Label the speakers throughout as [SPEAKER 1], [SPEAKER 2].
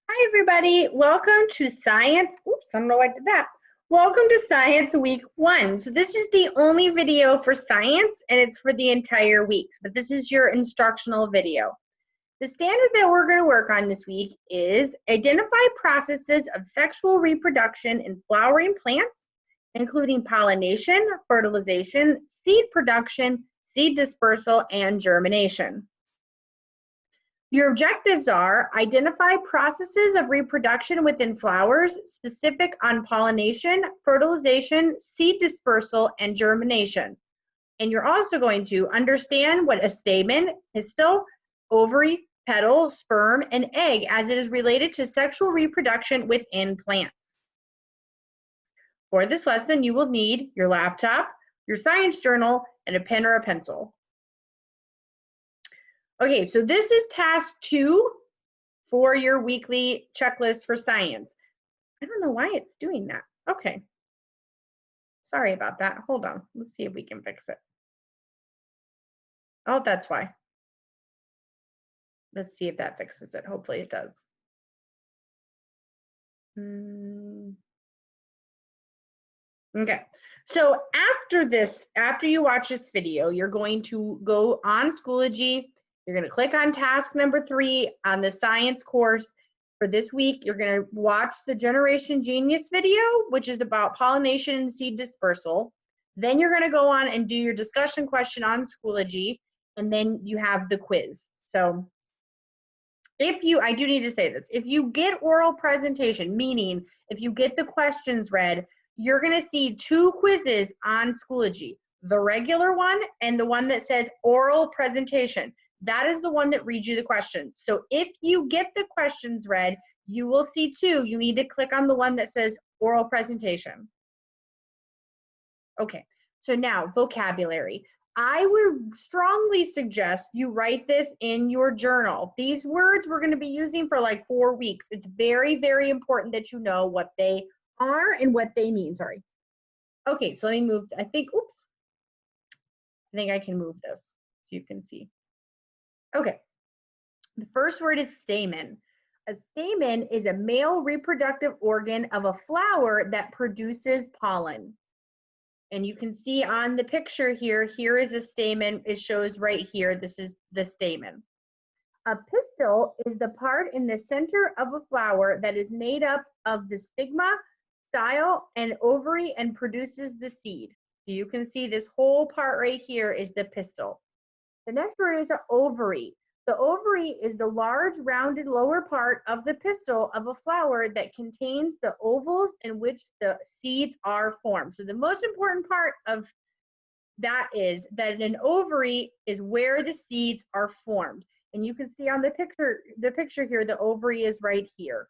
[SPEAKER 1] Hi, everybody. Welcome to Science. Oops, I don't know why I did that. Welcome to Science Week 1. So this is the only video for science, and it's for the entire week. But this is your instructional video. The standard that we're going to work on this week is identify processes of sexual reproduction in flowering plants, including pollination, fertilization, seed production, seed dispersal, and germination. Your objectives are identify processes of reproduction within flowers specific on pollination, fertilization, seed dispersal, and germination. And you're also going to understand what a stamen, pistil, ovary, petal, sperm, and egg as it is related to sexual reproduction within plants. For this lesson, you will need your laptop, your science journal, and a pen or a pencil. Okay, so this is task 2 for your weekly checklist for science. I don't know why it's doing that. Okay. Sorry about that. Hold on. Let's see if we can fix it. Oh, that's why. Let's see if that fixes it. Hopefully it does. Okay. So after you watch this video, you're going to go on Schoology. You're going to click on task number 3 on the science course. For this week, you're going to watch the Generation Genius video, which is about pollination and seed dispersal. Then you're going to go on and do your discussion question on Schoology, and then you have the quiz. So I do need to say this, if you get oral presentation, meaning if you get the questions read, you're going to see 2 quizzes on Schoology, the regular one and the one that says oral presentation. That is the one that reads you the questions. So if you get the questions read, you will see 2. You need to click on the one that says oral presentation. Okay, so now vocabulary. I would strongly suggest you write this in your journal. These words we're going to be using for like 4 weeks. It's very, very important that you know what they are and what they mean. Sorry. Okay, so let me move. I think I can move this so you can see. Okay, the first word is stamen. A stamen is a male reproductive organ of a flower that produces pollen. And you can see on the picture here is a stamen. It shows right here, this is the stamen. A pistil is the part in the center of a flower that is made up of the stigma, style, and ovary and produces the seed. So you can see this whole part right here is the pistil. The next word is an ovary. The ovary is the large rounded lower part of the pistil of a flower that contains the ovals in which the seeds are formed. So the most important part of that is that an ovary is where the seeds are formed. And you can see on the picture here, the ovary is right here.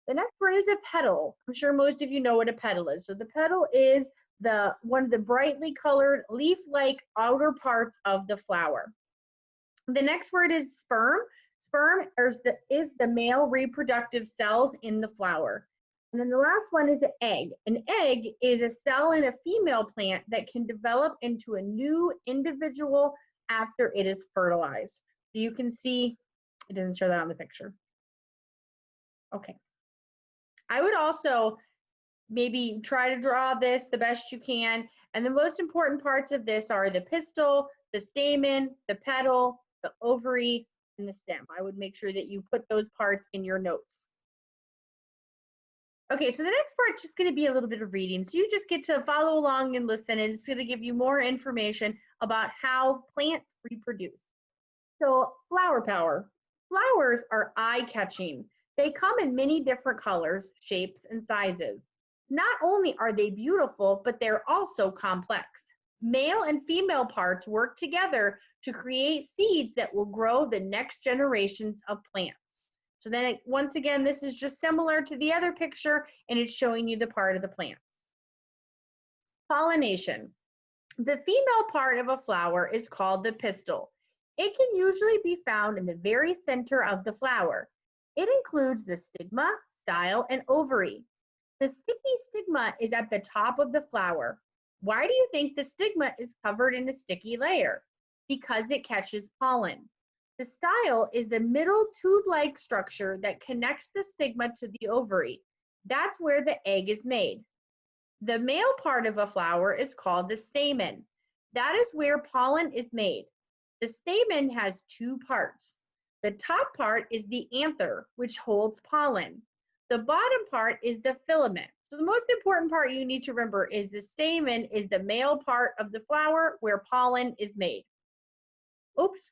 [SPEAKER 1] The next word is a petal. I'm sure most of you know what a petal is. So the petal is one of the brightly colored leaf-like outer parts of the flower. The next word is sperm. Sperm is the male reproductive cells in the flower. And then the last one is an egg. An egg is a cell in a female plant that can develop into a new individual after it is fertilized. So you can see, it doesn't show that on the picture. Okay. I would also maybe try to draw this the best you can. And the most important parts of this are the pistil, the stamen, the petal, the ovary, and the stem. I would make sure that you put those parts in your notes. Okay, so the next part's just going to be a little bit of reading. So you just get to follow along and listen, and it's going to give you more information about how plants reproduce. So flower power. Flowers are eye-catching. They come in many different colors, shapes, and sizes. Not only are they beautiful, but they're also complex. Male and female parts work together to create seeds that will grow the next generations of plants. So then once again, this is just similar to the other picture, and it's showing you the part of the plants. Pollination. The female part of a flower is called the pistil. It can usually be found in the very center of the flower. It includes the stigma, style, and ovary. The sticky stigma is at the top of the flower. Why do you think the stigma is covered in a sticky layer? Because it catches pollen. The style is the middle tube-like structure that connects the stigma to the ovary. That's where the egg is made. The male part of a flower is called the stamen. That is where pollen is made. The stamen has two parts. The top part is the anther, which holds pollen. The bottom part is the filament. So the most important part you need to remember is the stamen is the male part of the flower where pollen is made. Oops.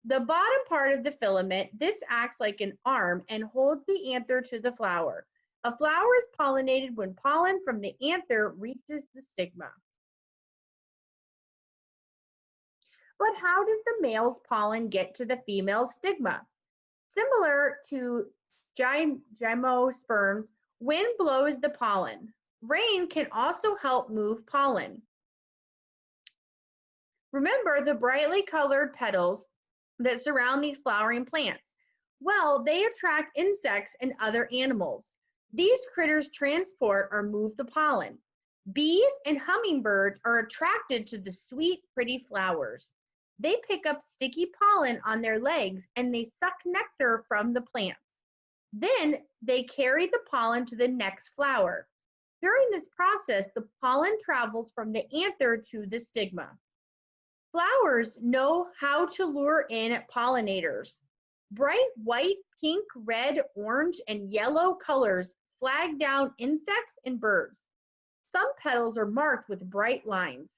[SPEAKER 1] The bottom part of the filament, this acts like an arm and holds the anther to the flower. A flower is pollinated when pollen from the anther reaches the stigma. But how does the male's pollen get to the female stigma? Similar to gymnosperms, wind blows the pollen. Rain can also help move pollen. Remember the brightly colored petals that surround these flowering plants? Well, they attract insects and other animals. These critters transport or move the pollen. Bees and hummingbirds are attracted to the sweet, pretty flowers. They pick up sticky pollen on their legs and they suck nectar from the plants. Then they carry the pollen to the next flower. During this process, the pollen travels from the anther to the stigma. Flowers know how to lure in pollinators. Bright white, pink, red, orange, and yellow colors flag down insects and birds. Some petals are marked with bright lines.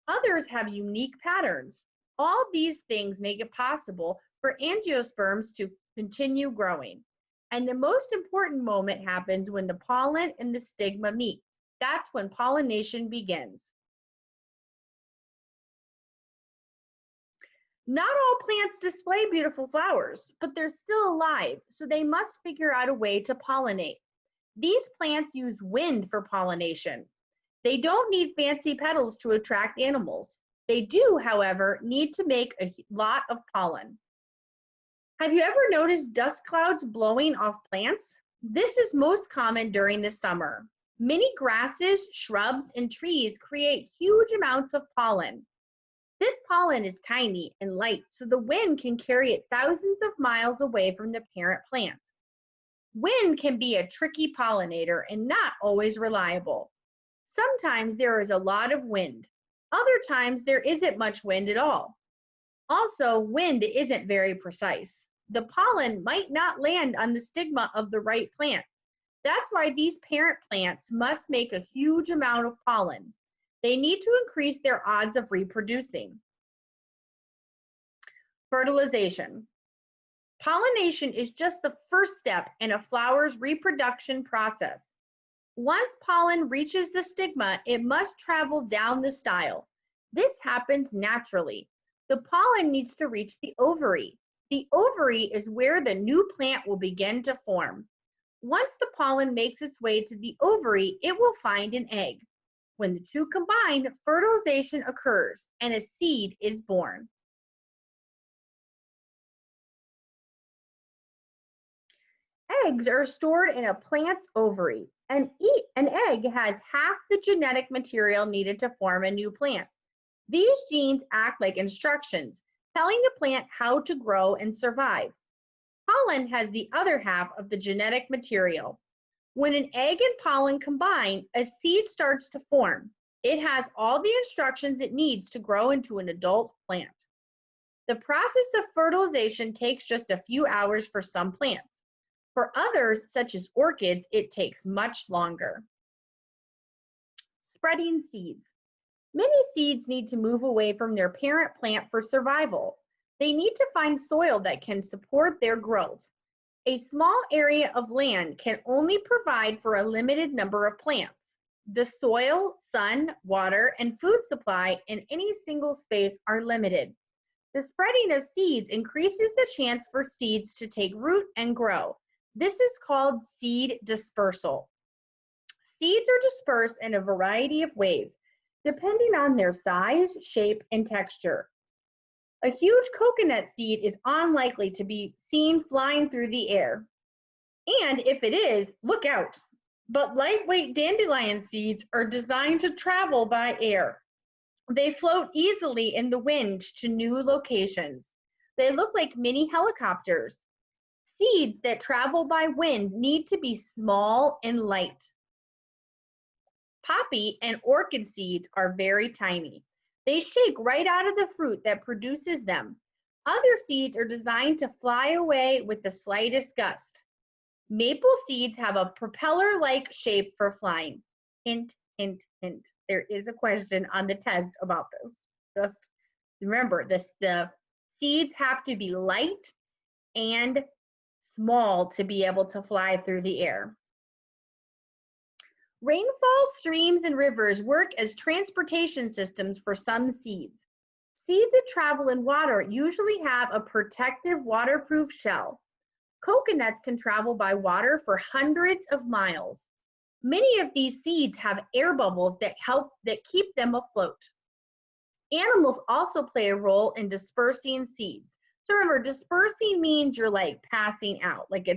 [SPEAKER 1] Others have unique patterns. All these things make it possible for angiosperms to continue growing. And the most important moment happens when the pollen and the stigma meet. That's when pollination begins. Not all plants display beautiful flowers, but they're still alive, so they must figure out a way to pollinate. These plants use wind for pollination. They don't need fancy petals to attract animals. They do, however, need to make a lot of pollen. Have you ever noticed dust clouds blowing off plants? This is most common during the summer. Many grasses, shrubs, and trees create huge amounts of pollen. This pollen is tiny and light, so the wind can carry it thousands of miles away from the parent plant. Wind can be a tricky pollinator and not always reliable. Sometimes there is a lot of wind. Other times there isn't much wind at all. Also, wind isn't very precise. The pollen might not land on the stigma of the right plant. That's why these parent plants must make a huge amount of pollen. They need to increase their odds of reproducing. Fertilization. Pollination is just the first step in a flower's reproduction process. Once pollen reaches the stigma, it must travel down the style. This happens naturally. The pollen needs to reach the ovary. The ovary is where the new plant will begin to form. Once the pollen makes its way to the ovary, it will find an egg. When the two combine, fertilization occurs and a seed is born. Eggs are stored in a plant's ovary. An egg has half the genetic material needed to form a new plant. These genes act like instructions, telling the plant how to grow and survive. Pollen has the other half of the genetic material. When an egg and pollen combine, a seed starts to form. It has all the instructions it needs to grow into an adult plant. The process of fertilization takes just a few hours for some plants. For others, such as orchids, it takes much longer. Spreading seeds. Many seeds need to move away from their parent plant for survival. They need to find soil that can support their growth. A small area of land can only provide for a limited number of plants. The soil, sun, water, and food supply in any single space are limited. The spreading of seeds increases the chance for seeds to take root and grow. This is called seed dispersal. Seeds are dispersed in a variety of ways, depending on their size, shape, and texture. A huge coconut seed is unlikely to be seen flying through the air. And if it is, look out. But lightweight dandelion seeds are designed to travel by air. They float easily in the wind to new locations. They look like mini helicopters. Seeds that travel by wind need to be small and light. Poppy and orchid seeds are very tiny. They shake right out of the fruit that produces them. Other seeds are designed to fly away with the slightest gust. Maple seeds have a propeller-like shape for flying. Hint, hint, hint. There is a question on the test about this. Just remember, the seeds have to be light and small to be able to fly through the air. Rainfall, streams, and rivers work as transportation systems for some seeds. Seeds that travel in water usually have a protective waterproof shell. Coconuts can travel by water for hundreds of miles. Many of these seeds have air bubbles that keep them afloat. Animals also play a role in dispersing seeds. So remember, dispersing means you're like passing out, like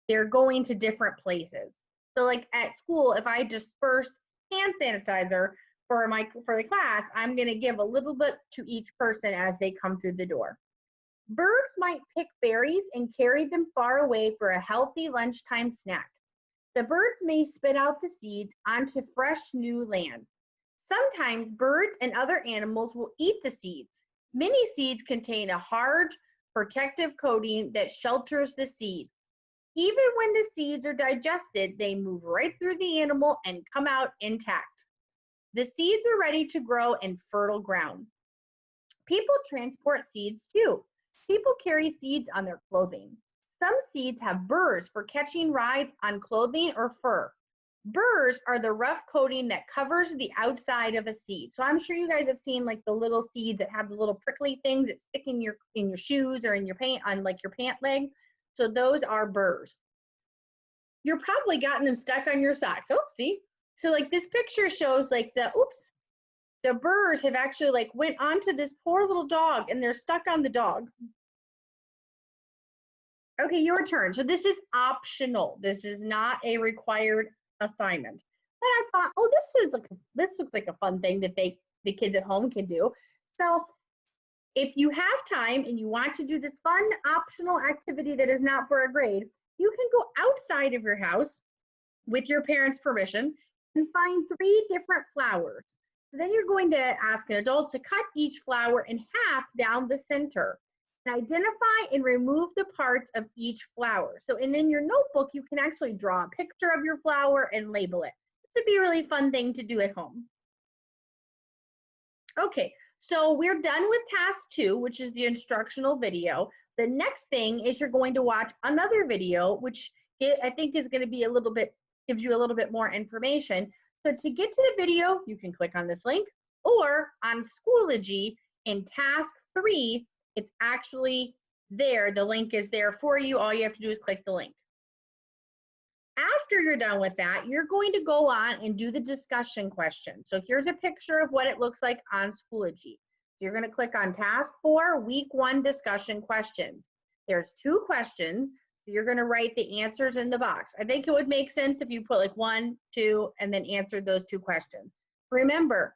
[SPEAKER 1] they're going to different places. So like at school, if I disperse hand sanitizer for the class, I'm going to give a little bit to each person as they come through the door. Birds might pick berries and carry them far away for a healthy lunchtime snack. The birds may spit out the seeds onto fresh new land. Sometimes birds and other animals will eat the seeds. Many seeds contain a hard, protective coating that shelters the seed. Even when the seeds are digested, they move right through the animal and come out intact. The seeds are ready to grow in fertile ground. People transport seeds too. People carry seeds on their clothing. Some seeds have burrs for catching rides on clothing or fur. Burrs are the rough coating that covers the outside of a seed. So I'm sure you guys have seen like the little seeds that have the little prickly things that stick in your shoes or in your pant on like your pant leg. So those are burrs. You're probably gotten them stuck on your socks. Oh, see? So like this picture shows like the burrs have actually like went onto this poor little dog and they're stuck on the dog. Okay, your turn. So this is optional. This is not a required assignment. But I thought, oh, this looks like a fun thing that the kids at home can do. So if you have time and you want to do this fun optional activity that is not for a grade, you can go outside of your house with your parents' permission and find 3 different flowers. So then you're going to ask an adult to cut each flower in half down the center and identify and remove the parts of each flower. So and in your notebook, you can actually draw a picture of your flower and label it. This would be a really fun thing to do at home. Okay, so we're done with task 2, which is the instructional video. The next thing is you're going to watch another video, which I think is going to be gives you a little bit more information. So to get to the video, you can click on this link, or on Schoology in task 3, it's actually there. The link is there for you. All you have to do is click the link. After you're done with that, you're going to go on and do the discussion question. So here's a picture of what it looks like on Schoology. So you're going to click on task 4, week 1 discussion questions. There's 2 questions. So you're going to write the answers in the box. I think it would make sense if you put like 1, 2, and then answered those 2 questions. Remember,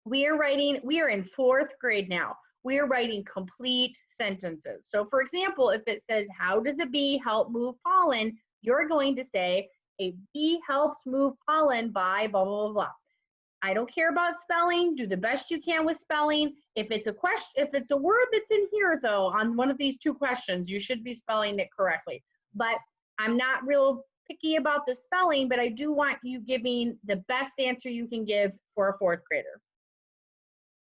[SPEAKER 1] we are in 4th grade now. We are writing complete sentences. So for example, if it says, how does a bee help move pollen? You're going to say, a bee helps move pollen by blah, blah, blah, blah. I don't care about spelling. Do the best you can with spelling. If it's a word that's in here though, on one of these 2 questions, you should be spelling it correctly. But I'm not real picky about the spelling, but I do want you giving the best answer you can give for a 4th grader.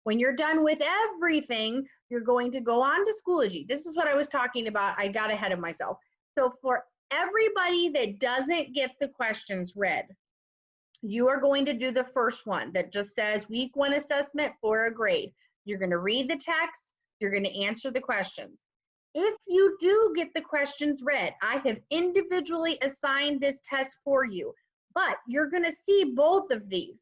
[SPEAKER 1] When you're done with everything, you're going to go on to Schoology. This is what I was talking about. I got ahead of myself. So for everybody that doesn't get the questions read, you are going to do the first one that just says week 1 assessment for a grade. You're going to read the text. You're going to answer the questions. If you do get the questions read, I have individually assigned this test for you, but you're going to see both of these.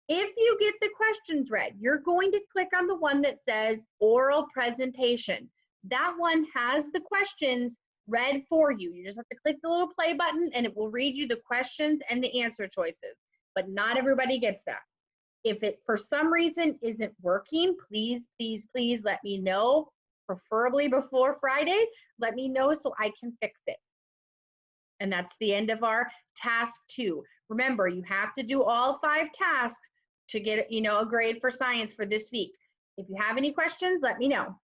[SPEAKER 1] If you get the questions read, you're going to click on the one that says oral presentation. That one has the questions read for you. You just have to click the little play button and it will read you the questions and the answer choices, but not everybody gets that. If it for some reason isn't working, please, please, please let me know, preferably before Friday. Let me know so I can fix it. And that's the end of our task 2. Remember, you have to do all 5 tasks to get, a grade for science for this week. If you have any questions, let me know.